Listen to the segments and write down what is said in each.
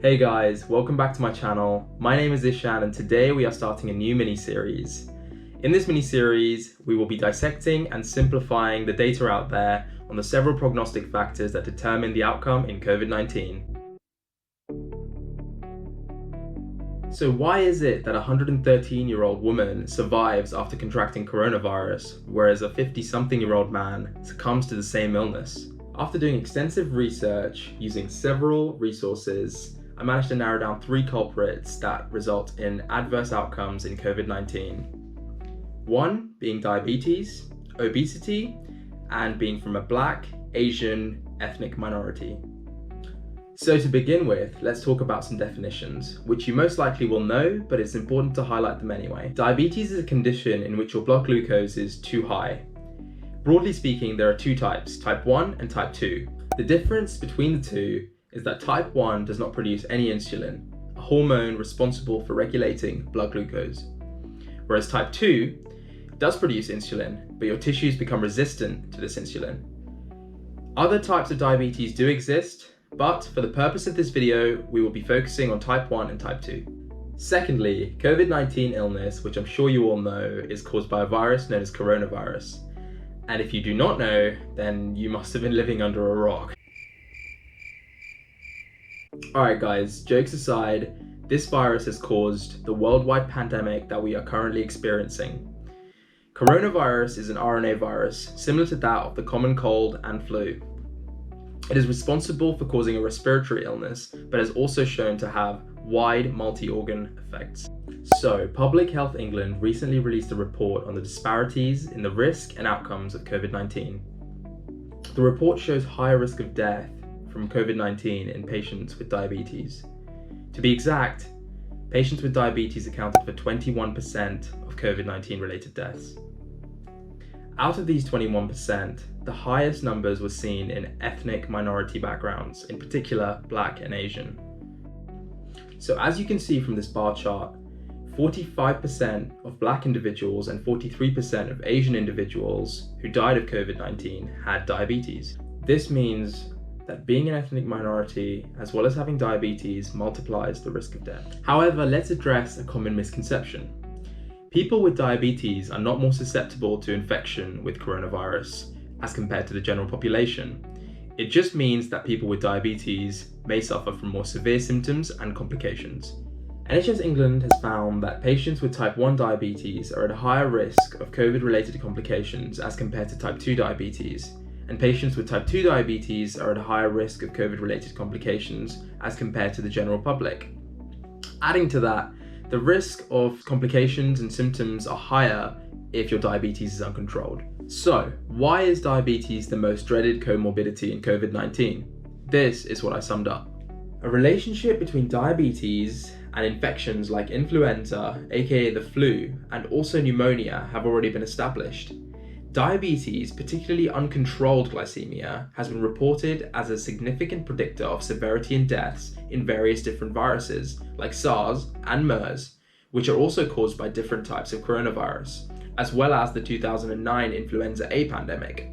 Hey guys, welcome back to my channel. My name is Ishan and today we are starting a new mini-series. In this mini-series, we will be dissecting and simplifying the data out there on the several prognostic factors that determine the outcome in COVID-19. So why is it that a 113-year-old woman survives after contracting coronavirus, whereas a 50-something-year-old man succumbs to the same illness? After doing extensive research using several resources, I managed to narrow down 3 culprits that result in adverse outcomes in COVID-19. One being diabetes, obesity, and being from a Black, Asian, ethnic minority. So to begin with, let's talk about some definitions, which you most likely will know, but it's important to highlight them anyway. Diabetes is a condition in which your blood glucose is too high. Broadly speaking, there are 2 types, type 1 and type 2. The difference between the two is that type 1 does not produce any insulin, a hormone responsible for regulating blood glucose. Whereas type 2 does produce insulin, but your tissues become resistant to this insulin. Other types of diabetes do exist, but for the purpose of this video, we will be focusing on type 1 and type 2. Secondly, COVID-19 illness, which I'm sure you all know, is caused by a virus known as coronavirus. And if you do not know, then you must have been living under a rock. Alright guys, jokes aside, this virus has caused the worldwide pandemic that we are currently experiencing. Coronavirus is an RNA virus, similar to that of the common cold and flu. It is responsible for causing a respiratory illness, but has also shown to have wide multi-organ effects. So, Public Health England recently released a report on the disparities in the risk and outcomes of COVID-19. The report shows higher risk of death from COVID-19 in patients with diabetes. To be exact, patients with diabetes accounted for 21% of COVID-19 related deaths. Out of these 21%, the highest numbers were seen in ethnic minority backgrounds, in particular Black and Asian. So as you can see from this bar chart, 45% of Black individuals and 43% of Asian individuals who died of COVID-19 had diabetes. This means that being an ethnic minority, as well as having diabetes, multiplies the risk of death. However, let's address a common misconception. People with diabetes are not more susceptible to infection with coronavirus as compared to the general population. It just means that people with diabetes may suffer from more severe symptoms and complications. NHS England has found that patients with type 1 diabetes are at a higher risk of COVID-related complications as compared to type 2 diabetes, and patients with type 2 diabetes are at a higher risk of COVID-related complications as compared to the general public. Adding to that, the risk of complications and symptoms are higher if your diabetes is uncontrolled. So, why is diabetes the most dreaded comorbidity in COVID-19? This is what I summed up. A relationship between diabetes and infections like influenza, aka the flu, and also pneumonia have already been established. Diabetes, particularly uncontrolled glycemia, has been reported as a significant predictor of severity and deaths in various different viruses, like SARS and MERS, which are also caused by different types of coronavirus, as well as the 2009 influenza A pandemic.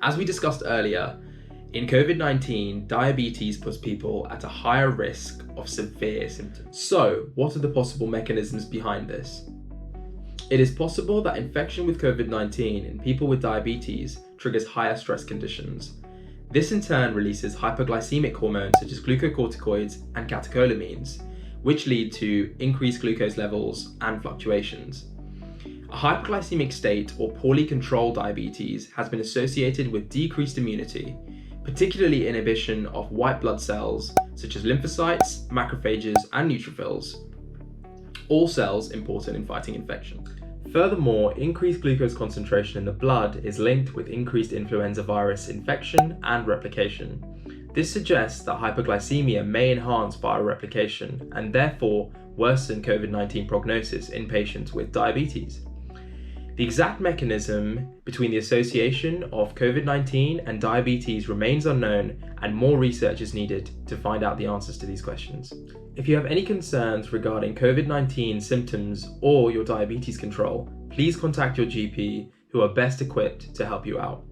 As we discussed earlier, in COVID-19, diabetes puts people at a higher risk of severe symptoms. So, what are the possible mechanisms behind this? It is possible that infection with COVID-19 in people with diabetes triggers higher stress conditions. This in turn releases hyperglycemic hormones such as glucocorticoids and catecholamines, which lead to increased glucose levels and fluctuations. A hyperglycemic state or poorly controlled diabetes has been associated with decreased immunity, particularly inhibition of white blood cells such as lymphocytes, macrophages, and neutrophils, all cells important in fighting infection. Furthermore, increased glucose concentration in the blood is linked with increased influenza virus infection and replication. This suggests that hyperglycemia may enhance viral replication and therefore worsen COVID-19 prognosis in patients with diabetes. The exact mechanism between the association of COVID-19 and diabetes remains unknown, and more research is needed to find out the answers to these questions. If you have any concerns regarding COVID-19 symptoms or your diabetes control, please contact your GP, who are best equipped to help you out.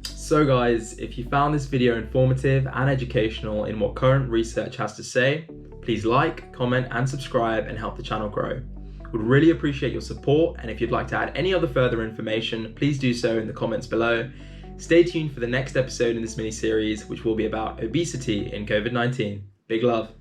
So guys, if you found this video informative and educational in what current research has to say, please like, comment and subscribe and help the channel grow. Would really appreciate your support, and if you'd like to add any other further information, please do so in the comments below. Stay tuned for the next episode in this mini-series, which will be about obesity in COVID-19. Big love.